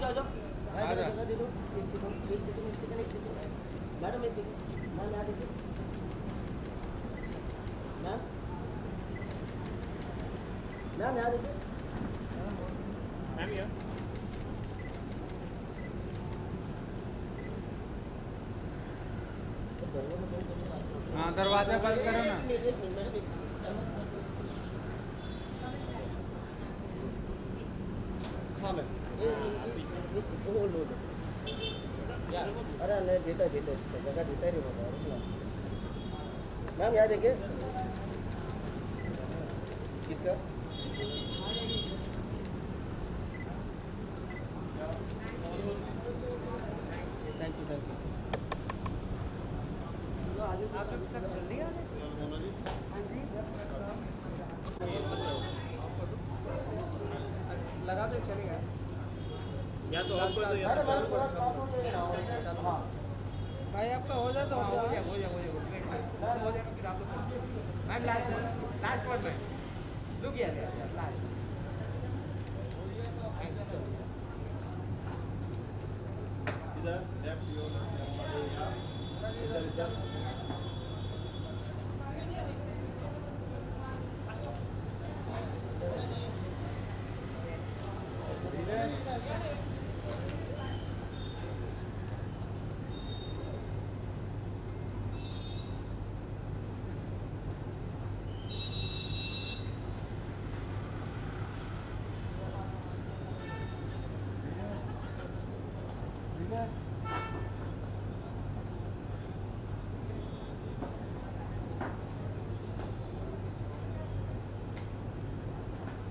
आ जाओ भाई, जगह दे दो। एक सेकंड एक सेकंड एक सेकंड एक सेकंड मैडम, एक सेकंड मैम, यहाँ देखिए मैम, मैम यहाँ देखिए मैम, यहाँ हाँ दरवाजा बंद करो ना। हाँ मैम, अरे नहीं देता देता जगह देता ही नहीं होगा मैम। यहाँ देखिए किसका थैंक यू थैंक यू। आप लोग सब जल्दी आ रहे हैं? हाँ जी, लगा दो, चलेगा या तो आपको भाई, आपका हो जाए तो हो जाए। हो जाएगा फिर आप लोग मैम। लास्ट वर्ड में लुक हियर लास्ट। इधर लेफ्ट योर इधर इधर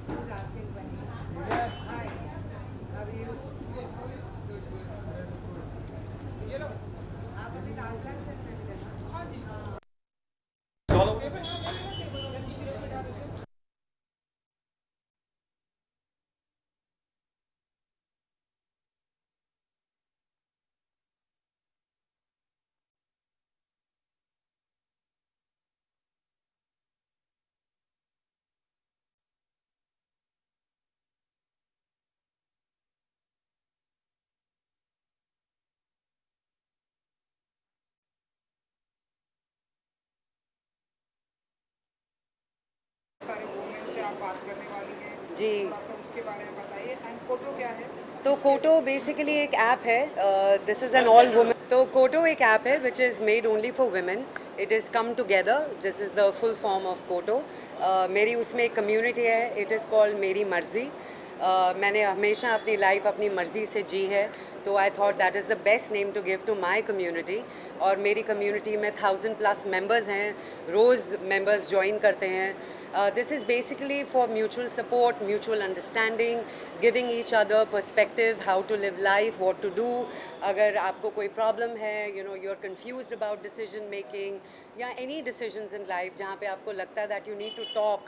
He's asking questions. Hi, how are you? Good, good. ये लो, आप अभी ताजमहल से प्रेसिडेंट हैं? हाँ जी। सारे वुमेन से आप बात करने वाली हैं जी। थोड़ा सा उसके बारे में बताइए। एंड फोटो क्या है? तो कोटो बेसिकली एक ऐप है, this is an all women. तो कोटो एक ऐप है which is made only for women. It is come together, this is the full form of कोटो। मेरी उसमें एक कम्युनिटी है, इट इज़ कॉल्ड मेरी मर्ज़ी। मैंने हमेशा अपनी लाइफ अपनी मर्ज़ी से जी है, तो I thought that is the best name to give to my community. और मेरी कम्युनिटी में 1000+ मेंबर्स हैं, रोज़ मेंबर्स ज्वाइन करते हैं। This is basically for mutual support, mutual understanding, giving each other perspective, how to live life, what to do. अगर आपको कोई problem है, you know you are confused about decision making या any decisions in life जहाँ पे आपको लगता है that you need to talk,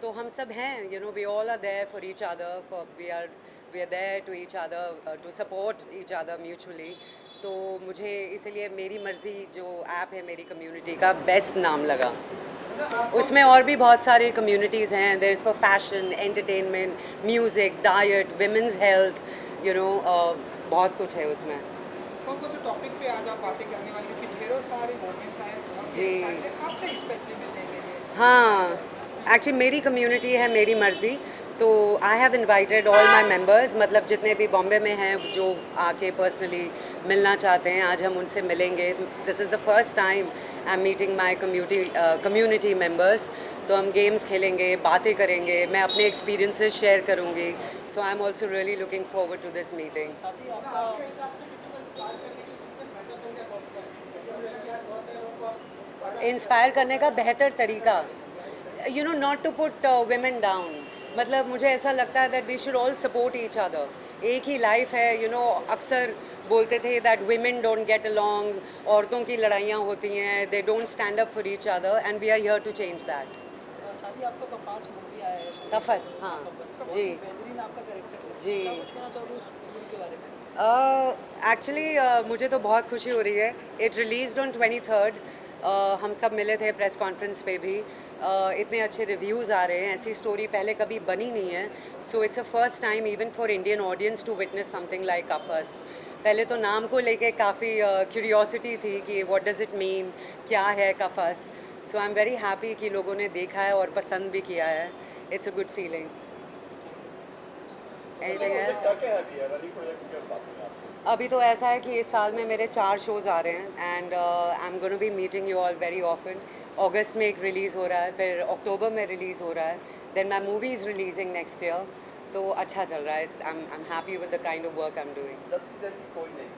तो हम सब हैं, you know we all are there for each other, for we are there to each other, to support each other mutually. तो मुझे इसलिए मेरी मर्ज़ी जो ऐप है मेरी कम्युनिटी का बेस्ट नाम लगा। उसमें और भी बहुत सारे कम्युनिटीज़ हैं, there is for fashion, entertainment, music, diet, women's health, you know बहुत कुछ है उसमें। कौन कौन से टॉपिक पे आज आप बातें करने वाली? क्योंकि ढेरों सारे वुमेन्स आए हैं जी। आपसे स्पेशली मिलने के लिए। हाँ, एक्चुअली मेरी कम्युनिटी है मेरी मर्ज़ी, तो I have invited all my members, मतलब जितने भी बॉम्बे में हैं जो आके पर्सनली मिलना चाहते हैं, आज हम उनसे मिलेंगे। This is the first time I am meeting my community members. तो हम गेम्स खेलेंगे, बातें करेंगे, मैं अपने एक्सपीरियंसेस शेयर करूँगी। So I am also really looking forward to this meeting. Inspire करने का बेहतर तरीका, you know not to put women down, मतलब मुझे ऐसा लगता है that we should all support each other. एक ही लाइफ है, यू नो अक्सर बोलते थे that women don't get along, औरतों की लड़ाइयाँ होती हैं, they don't stand up for each other, and we are here to change that. साथ ही आपका कपास मूवी आया है, कफस, हाँ जी बेहतरीन आपका कैरेक्टर जी। कुछ कहना चाहोगे उस फिल्म के बारे में? एक्चुअली मुझे तो बहुत खुशी हो रही है। It released on 23rd। हम सब मिले थे प्रेस कॉन्फ्रेंस पे भी। इतने अच्छे रिव्यूज़ आ रहे हैं, ऐसी स्टोरी पहले कभी बनी नहीं है. So it's a first time even for Indian audience to witness something like Kafas. पहले तो नाम को लेके काफ़ी क्यूरियोसिटी थी कि व्हाट डज़ इट मीन, क्या है कफस. सो आई एम वेरी हैप्पी कि लोगों ने देखा है और पसंद भी किया है. It's a good feeling. Anything else? अभी तो ऐसा है कि इस साल में मेरे 4 शोज़ आ रहे हैं and I am gonna be meeting you all very often. अगस्त में एक रिलीज़ हो रहा है, फिर अक्टूबर में रिलीज़ हो रहा है, then my movie is releasing next year. तो अच्छा चल रहा है. I am happy with the kind of work I am doing. जैसी कोई नहीं.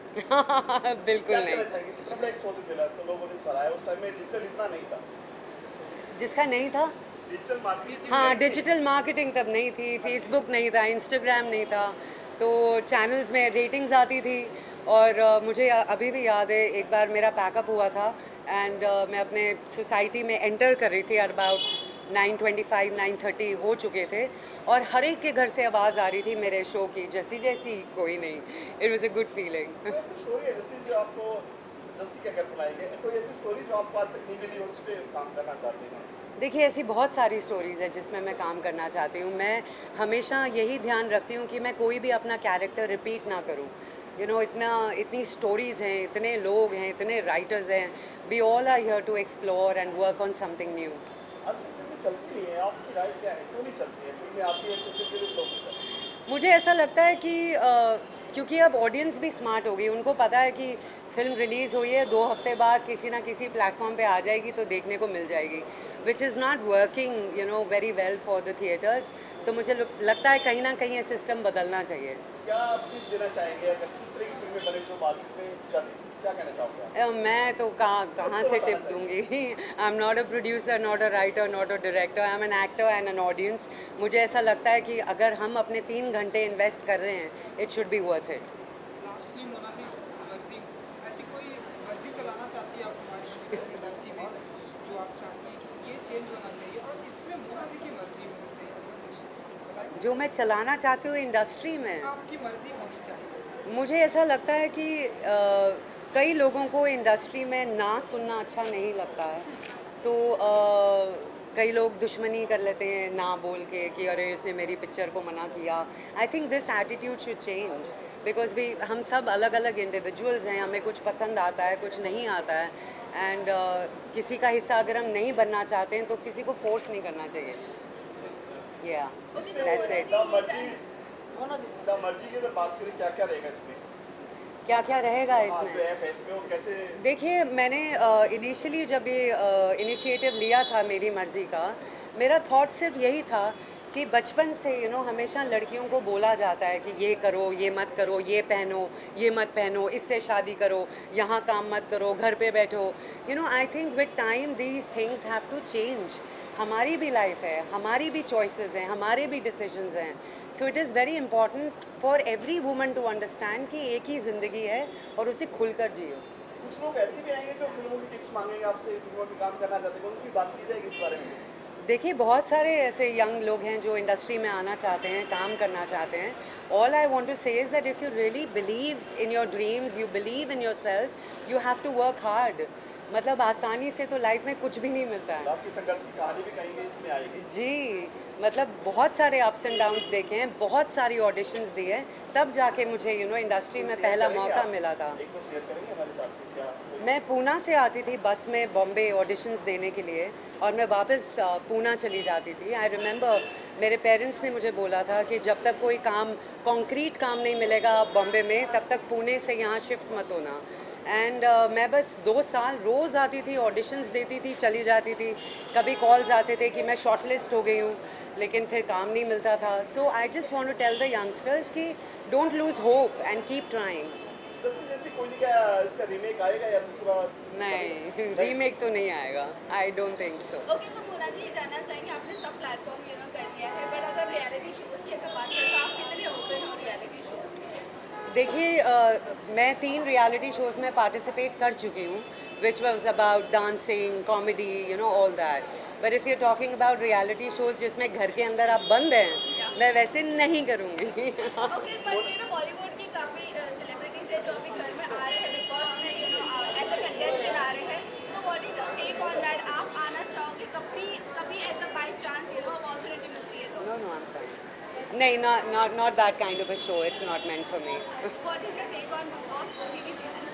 बिल्कुल नहीं. कितना बड़ा एक शो मिला इसको, लोगों ने सराहा. उस टाइम में डिजिटल इतना नहीं था. जिसका नहीं था, डिजिटल मार्केटिंग. हाँ, डिजिटल मार्केटिंग तब नहीं थी, फेसबुक नहीं था, इंस्टाग्राम नहीं था, तो चैनल्स में रेटिंग्स आती थी. और मुझे अभी भी याद है एक बार मेरा पैकअप हुआ था एंड मैं अपने सोसाइटी में एंटर कर रही थी, अबाउट 9:25 9:30 हो चुके थे और हर एक के घर से आवाज़ आ रही थी मेरे शो की, जैसी जैसी कोई नहीं. It was a good feeling. ऐसी स्टोरी है जैसे जो आपको जैसी क्या कर पाएंगे, कोई ऐसी स्टोरी जो आपको आज तक नहीं मिली और उस पर काम करना चाहते हैं? देखिए, ऐसी बहुत सारी स्टोरीज़ है जिसमें मैं काम करना चाहती हूँ. मैं हमेशा यही ध्यान रखती हूँ कि मैं कोई भी अपना कैरेक्टर रिपीट ना करूँ. इतनी स्टोरीज़ हैं, इतने लोग हैं, इतने राइटर्स हैं. We all are here to explore and work on something new. आज फिल्में चलती नहीं है, आपकी राय क्या है, क्यों नहीं चलती है फिल्में? आपकी सोशल मुझे ऐसा लगता है कि क्योंकि अब ऑडियंस भी स्मार्ट हो गई, उनको पता है कि फिल्म रिलीज़ हुई है, 2 हफ्ते बाद किसी ना किसी प्लेटफॉर्म पे आ जाएगी तो देखने को मिल जाएगी, which is not working very well for the theatres. तो मुझे लगता है कहीं ना कहीं ये सिस्टम बदलना चाहिए. क्या आप टिप्स देना चाहेंगे अगर किस तरह की फिल्में बने जो मार्केट में चले, क्या कहना चाहोगे? मैं तो कहाँ से टिप दूंगी. I am not a producer, not a writer, not a director. I am an actor and an audience. मुझे ऐसा लगता है कि अगर हम अपने 3 घंटे इन्वेस्ट कर रहे हैं, it should be worth it. Lastly Monali मर्जी, ऐसी कोई मर्जी चलाना चाहती है आप हमारी इंडस्ट्री में जो आप चाहती हैं कि ये चेंज होना चाहिए और इसमें मोनाली की मर्जी होनी चाहिए, ऐसा कुछ बताइए. जो मैं चलाना चाहती हूँ इंडस्ट्री में, आपकी मर्जी होनी चाहिए. मुझे ऐसा लगता है कि कई लोगों को इंडस्ट्री में ना सुनना अच्छा नहीं लगता है. तो कई लोग दुश्मनी कर लेते हैं ना बोल के कि अरे इसने मेरी पिक्चर को मना किया. आई think this attitude should change because हम सब अलग अलग इंडिविजुअल्स हैं. हमें कुछ पसंद आता है, कुछ नहीं आता है. एंड किसी का हिस्सा अगर हम नहीं बनना चाहते हैं तो किसी को फोर्स नहीं करना चाहिए. या दैट्स इट. द मर्जी की अगर बात करें, क्या क्या रहेगा इसमें? क्या क्या रहेगा हाँ, इसमें? जो है इसमें वो कैसे? देखिए, मैंने इनिशियली जब ये इनिशिएटिव लिया था मेरी मर्ज़ी का, मेरा थॉट सिर्फ यही था कि बचपन से हमेशा लड़कियों को बोला जाता है कि ये करो, ये मत करो, ये पहनो, ये मत पहनो, इससे शादी करो, यहाँ काम मत करो, घर पे बैठो. I think with time these things have to change. हमारी भी लाइफ है, हमारी भी चॉइसेस हैं, हमारे भी डिसीजंस हैं. So it is very important for every woman to understand कि एक ही ज़िंदगी है और उसे खुलकर जियो. कुछ लोग ऐसे भी आएंगे जो फिल्मों की टिप्स मांगेंगे आपसे, फिल्मों में काम करना चाहते हैं, कौन सी बात की जाएगी इस बारे में? देखिए, बहुत सारे ऐसे यंग लोग हैं जो इंडस्ट्री में आना चाहते हैं, काम करना चाहते हैं. All I want to say is that if you really believe in your dreams, you believe in yourself, you have to work hard. मतलब आसानी से तो लाइफ में कुछ भी नहीं मिलता है. आपकी संघर्ष की कहानी भी कहेंगे इसमें आएगी जी, मतलब बहुत सारे अप्स एंड डाउन्स देखे हैं, बहुत सारी ऑडिशंस दी हैं, तब जाके मुझे इंडस्ट्री में पहला मौका मिला था. एक तो शेयर करेंगे हमारे साथ क्या? मैं पूना से आती थी बस में बॉम्बे ऑडिशंस देने के लिए और मैं वापस पूना चली जाती थी. आई रिमेंबर मेरे पेरेंट्स ने मुझे बोला था कि जब तक कोई काम, कॉन्क्रीट काम नहीं मिलेगा बॉम्बे में, तब तक पुणे से यहाँ शिफ्ट मत होना. एंड मैं बस 2 साल रोज़ आती थी, ऑडिशंस देती थी, चली जाती थी. कभी कॉल्स आते थे कि मैं शॉर्टलिस्ट हो गई हूँ, लेकिन फिर काम नहीं मिलता था. So I just want to tell the youngsters कि don't lose hope and keep trying. जैसे कोई क्या इसका रीमेक आएगा या दूसरा? नहीं, रीमेक तो नहीं आएगा. I don't think so. Okay, तो मोना जी, ये जानना चाहेंगे, आपने सब प्लेटफॉर्म कर लिया है, बट अगर रियलिटी शोज़ की अगर बात करें तो आप कितने ओपन हो रियलिटी शोज़ के लिए? देखिए, मैं 3 रियलिटी शोज़ में पार्टिसिपेट कर चुकी हूँ, which was about dancing, comedy, all that. But if you talking about reality shows जिसमें घर के अंदर आप बंद हैं, मैं वैसे नहीं करूँगी. ओके, पर बॉलीवुड की काफ़ी सेलिब्रिटीज़ है जो अभी घर में आ रहे हैं बिकॉज में एज अ कंटेस्टेंट आ रहे हैं. So what is your take on that? आप आना चाहोगे? कभी कभी नहीं, not that kind of a show. It's not meant for me. What is your take on Boss OTT season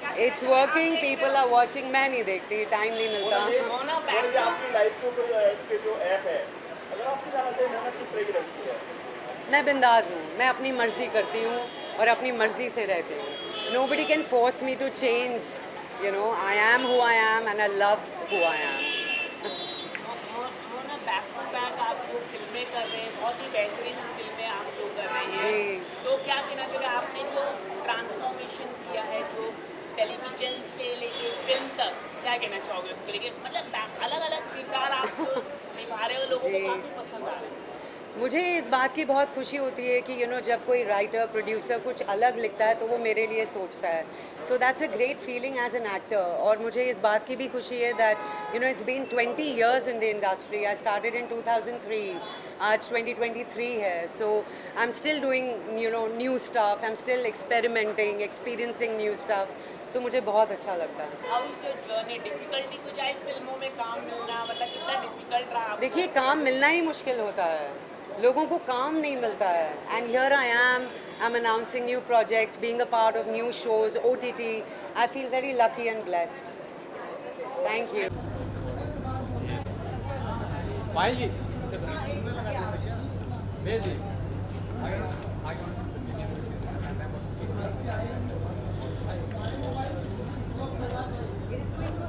3? It's working. People are watching. मैं नहीं देखती. Time नहीं मिलता. और ये आपकी लाइफ के जो ऐप है, अगर आपसे जाना चाहिए मेहनत किस तरह की लगती है? मैं बिंदास हूँ. मैं अपनी मर्जी करती हूँ और अपनी मर्जी से रहती हूँ. Nobody can force me to change. You know, I am who I am and I love who I am. Mona back to back आप जो फिल्में कर रहे हैं, बहुत ही बेहतरीन फिल्में आप जो कर रहे हैं, जी. तो क्या कहना चाहिए आपने जो ट्रांसफॉर्मेशन किया है, जो टेलीविजन से लेके फिल्म तक, क्या कहना चाहोगे उसको लेके? मतलब अलग अलग किरदार आप जो निभा रहे हो, लोगों को जी. काफ़ी पसंद आ रहे हैं. मुझे इस बात की बहुत खुशी होती है कि जब कोई राइटर प्रोड्यूसर कुछ अलग लिखता है तो वो मेरे लिए सोचता है. So that's a great feeling as an actor. और मुझे इस बात की भी खुशी है that it's been 20 years in the industry. I started in 2003. आज 2023 है. So I am still doing new stuff. I am still experimenting, experiencing new stuff. तो मुझे बहुत अच्छा लगता है. How is your journey? Difficulty कुछ आई फिल्मों में काम मिलना, मतलब कितना डिफिकल्ट रहा आपको? देखिए, काम मिलना ही मुश्किल होता है. लोगों को काम नहीं मिलता है. And here I am announcing new projects, being a part of new shows, OTT. I feel very lucky and blessed. Thank you. Payal ji, भेज दी.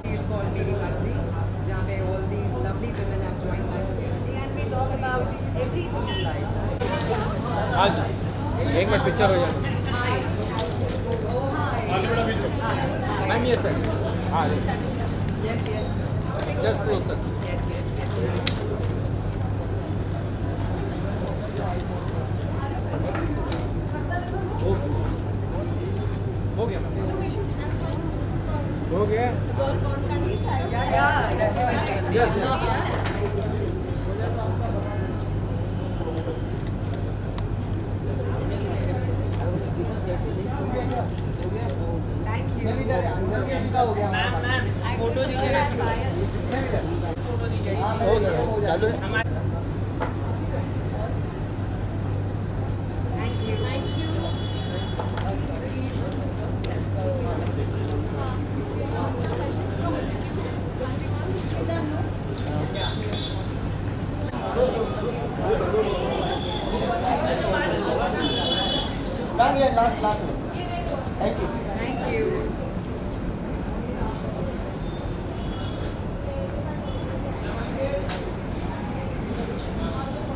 It's called Meri Marzi, जहाँ पे all these lovely women have joined my community and we talk about everything in life. आज 1 minute picture हो जाए. Ma'am ये sir. हाँ. Yes, yes. Just close sir. Yes, yes, yes. हो गया ma'am. हो गया. Yeah, definitely. Yes, yes. Thank you. Ma'am photo दीजिए. फोटो दीजिए. हो गया. चालू है. Thank you. Thank you. Last. Thank you. Thank you.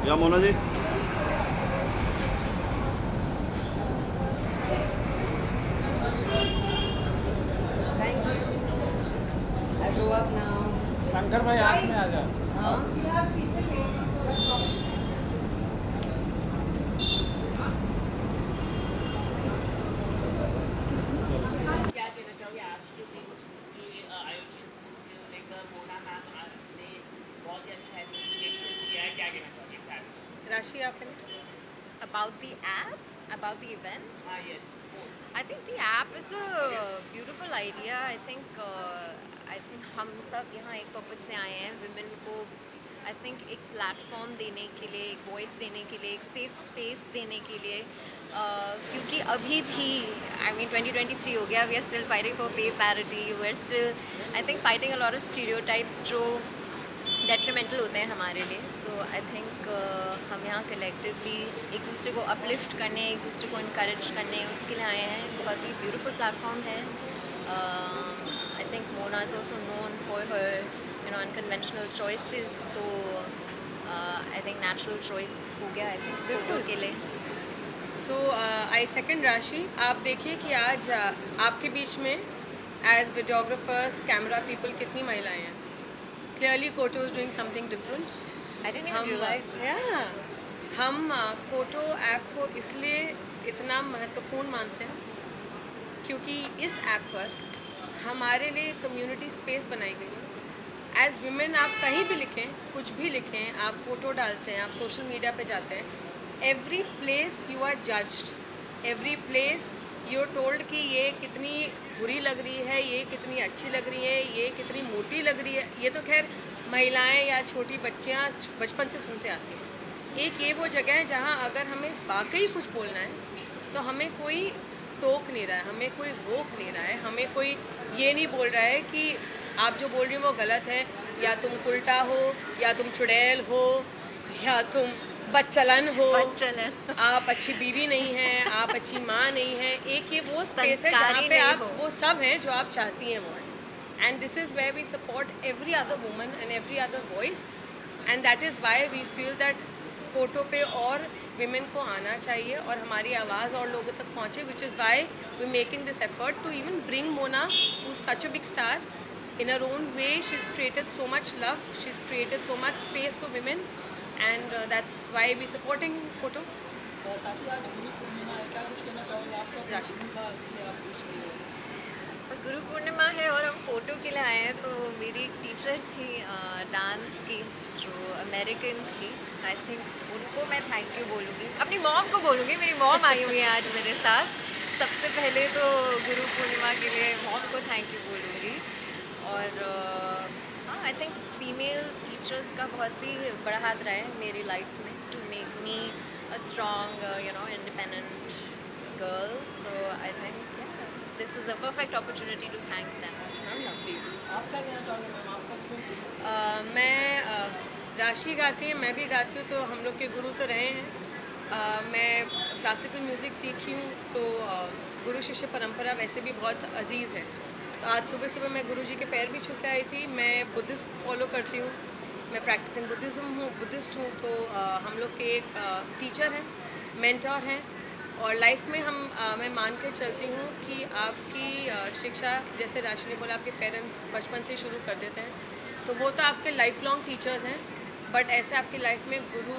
या Mona ji. Thank you. I go up now. Shankar भाई हाथ में आ जा. Huh? क्या कहना चाहोगे आज के दिन के आयोजन को लेकर? मोना मैम ने बहुत ही अच्छा एप्रिसिएशन किया है, क्या कहना चाहोगे इस बारे में? Rashi, आपने? About the app, about the event. हाँ, yes. I think the app is a beautiful idea. I think हम सब यहाँ एक पर्पस से आए हैं, women को I think एक प्लेटफॉर्म देने के लिए, एक वॉइस देने के लिए, एक सेफ स्पेस देने के लिए, क्योंकि अभी भी I mean 2023 हो गया, we are still fighting for pay parity, we are still I think fighting a lot of stereotypes जो detrimental होते हैं हमारे लिए. तो आई थिंक हम यहाँ कलेक्टिवली एक दूसरे को अपलिफ्ट करने, एक दूसरे को इनकरेज करने, उसके लिए आए हैं. बहुत ही ब्यूटीफुल प्लेटफॉर्म है. I think Mona is also known for her unconventional choices. तो आई थिंक नेचुरल चॉइस हो गया आई थिंक बिल्कुल के लिए. सो आई सेकंड राशि. आप देखिए कि आज आपके बीच में एज वीडियोग्राफर्स, कैमरा पीपल कितनी महिलाएं हैं. Clearly Koto is doing something different. I didn't even realize. हम कोटो ऐप को इसलिए इतना महत्वपूर्ण मानते हैं क्योंकि इस ऐप पर हमारे लिए कम्युनिटी स्पेस बनाई गई है. एज वीमेन आप कहीं भी लिखें, कुछ भी लिखें, आप फ़ोटो डालते हैं, आप सोशल मीडिया पे जाते हैं, every place you are judged, every place you are told कि ये कितनी बुरी लग रही है, ये कितनी अच्छी लग रही है, ये कितनी मोटी लग रही है. ये तो खैर महिलाएं या छोटी बच्चियां बचपन से सुनते आती हैं. एक ये वो जगह है जहाँ अगर हमें वाकई कुछ बोलना है तो हमें कोई टोक नहीं रहा है, हमें कोई रोक नहीं रहा है, हमें कोई ये नहीं बोल रहा है कि आप जो बोल रही हो वो गलत है, या तुम उल्टा हो, या तुम चुड़ैल हो, या तुम बच्चलन हो, आप अच्छी बीवी नहीं हैं, आप अच्छी माँ नहीं हैं। एक ये वो स्पेस है जहाँ पे आप वो सब हैं जो आप चाहती हैं वो हैं। And this is where we support every other woman and every other voice, and that is why we feel that Koto पे और विमेन को आना चाहिए और हमारी आवाज़ और लोगों तक पहुँचे, which is why we making this effort to even bring Mona, who is such a big star in her own way. She's created so much love, she's created so much space for women, and that's why we supporting Koto. साथ ही आज गुरु पूर्णिमा है, क्या कुछ कहना चाहोगे आपका राशि था जिसे आप इसलिए गुरु पूर्णिमा है और हम फोटो के लिए आए हैं। तो मेरी एक टीचर थी डांस की जो अमेरिकन थी, आई थिंक उनको मैं थैंक यू बोलूँगी, अपनी मॉम को बोलूँगी। मेरी मॉम आई हुई है आज मेरे साथ। सबसे पहले तो गुरु पूर्णिमा के लिए मॉम को थैंक यू बोलूँगी। और हाँ, आई थिंक फीमेल टीचर्स का बहुत ही बड़ा हाथ रहा है मेरी लाइफ में to make me a strong independent girl. So I think this is a perfect opportunity to thank them. आप क्या कहना चाहोगे मैम, आपका क्यों? मैं राशि गाती है, मैं भी गाती हूँ, तो हम लोग के गुरु तो रहे हैं। मैं क्लासिकल म्यूज़िक सीखी हूँ, तो गुरु शिष्य परंपरा वैसे भी बहुत अजीज़ है। तो आज सुबह सुबह मैं गुरुजी के पैर भी छू के आई थी। मैं बुद्धिस्ट फॉलो करती हूँ, मैं प्रैक्टिसिंग बुद्धिस्ट हूँ। तो हम लोग के एक टीचर हैं, मेंटोर हैं, और लाइफ में मैं मान के चलती हूँ कि आपकी शिक्षा, जैसे राशि ने बोला, आपके पेरेंट्स बचपन से शुरू कर देते हैं, तो वो तो आपके लाइफ लॉन्ग टीचर्स हैं, बट ऐसे आपकी लाइफ में गुरु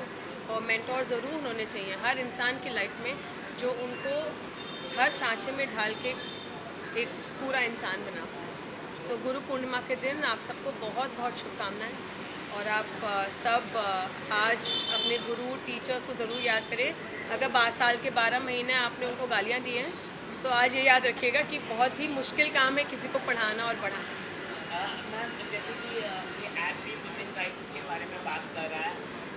और मेंटोर ज़रूर होने चाहिए हर इंसान की लाइफ में, जो उनको हर सांचे में ढाल के एक पूरा इंसान बना पाए। सो गुरु पूर्णिमा के दिन आप सबको बहुत बहुत शुभकामनाएं, और आप सब आज अपने गुरु टीचर्स को ज़रूर याद करें। अगर साल के 12 महीने आपने उनको गालियाँ दी हैं, तो आज ये याद रखिएगा कि बहुत ही मुश्किल काम है किसी को पढ़ाना और पढ़ाना। मैम, जैसे कि ये ऐप भी वुमेन राइट्स के बारे में बात कर रहा है,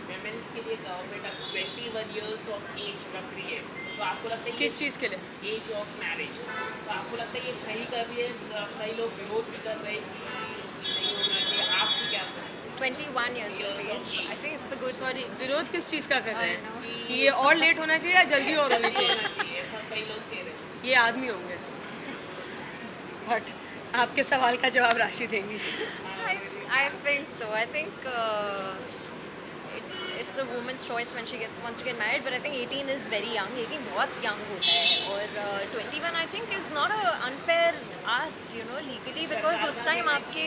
वुमेन्स के लिए गवर्नमेंट अब 21 ईयर्स ऑफ एज रख रही है, तो आपको लगता है किस चीज़ के लिए? एज ऑफ मैरिज, तो आपको लगता है ये सही कर रही है? कई लोग विरोध भी कर रहे हैं कि नहीं होना चाहिए, आपकी क्या? 21 years of age, I think it's a good. Sorry, विरोध किस चीज़ का कर रहे I know. हैं? कि ये और लेट होना चाहिए या जल्दी और होनी चाहिए? ऐसा कई लोग कह रहे हैं। ये आदमी होंगे, बट आपके सवाल का जवाब राशि देंगी। I think so. I think it's a woman's choice when she wants to get married, but I think 18 is very young. 18 बहुत young होता है, और 21 I think is not a unfair ask, you know, legally, because उस time आपके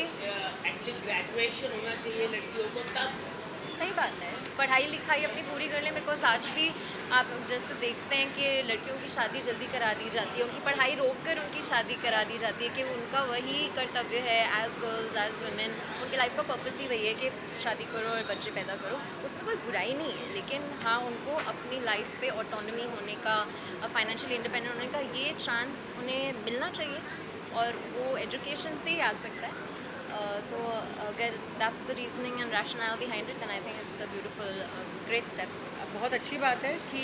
at least graduation होना चाहिए लड़कियों को, तब सही बात है, पढ़ाई लिखाई अपनी पूरी कर लें। बिकॉज आज भी आप जैसे देखते हैं कि लड़कियों की शादी जल्दी करा दी जाती है, उनकी पढ़ाई रोक कर उनकी शादी करा दी जाती है, कि उनका वही कर्तव्य है एज गर्ल्स एज वुमेन, उनकी लाइफ का पर्पस ही वही है कि शादी करो और बच्चे पैदा करो। उसमें कोई बुराई नहीं है, लेकिन हाँ, उनको अपनी लाइफ पे ऑटोनॉमी होने का, फाइनेंशियली इंडिपेंडेंट होने का ये चांस उन्हें मिलना चाहिए, और वो एजुकेशन से ही आ सकता है। तो अगर that's the reasoning and rational behind it, then I think it's a beautiful great step. बहुत अच्छी बात है कि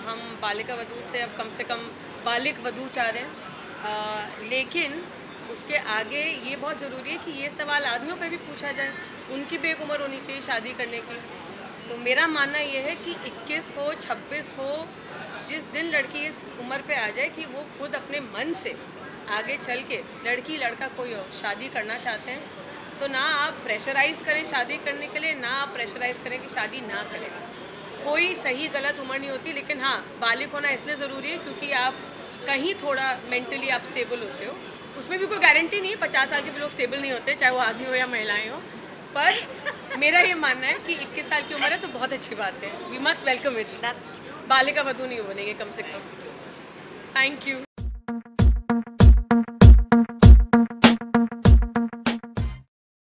हम बालिका वधू से अब कम से कम बालिक वधू चाह रहे हैं, लेकिन उसके आगे ये बहुत ज़रूरी है कि ये सवाल आदमियों पे भी पूछा जाए, उनकी भी एक उम्र होनी चाहिए शादी करने की। तो मेरा मानना ये है कि 21 हो 26 हो, जिस दिन लड़की इस उम्र पे आ जाए कि वो खुद अपने मन से आगे चल के, लड़की लड़का कोई हो, शादी करना चाहते हैं, तो ना आप प्रेशराइज़ करें शादी करने के लिए, ना आप प्रेशराइज़ करें कि शादी ना करें। कोई सही गलत उम्र नहीं होती, लेकिन हाँ, बालिक होना इसलिए ज़रूरी है क्योंकि आप कहीं थोड़ा मेंटली आप स्टेबल होते हो। उसमें भी कोई गारंटी नहीं है, 50 साल के भी लोग स्टेबल नहीं होते, चाहे वो आदमी हो या महिलाएं हो। पर मेरा ये मानना है कि 21 साल की उम्र है तो बहुत अच्छी बात है, we must welcome it. Balika Vadhu नहीं बनेंगे कम से कम। Thank you.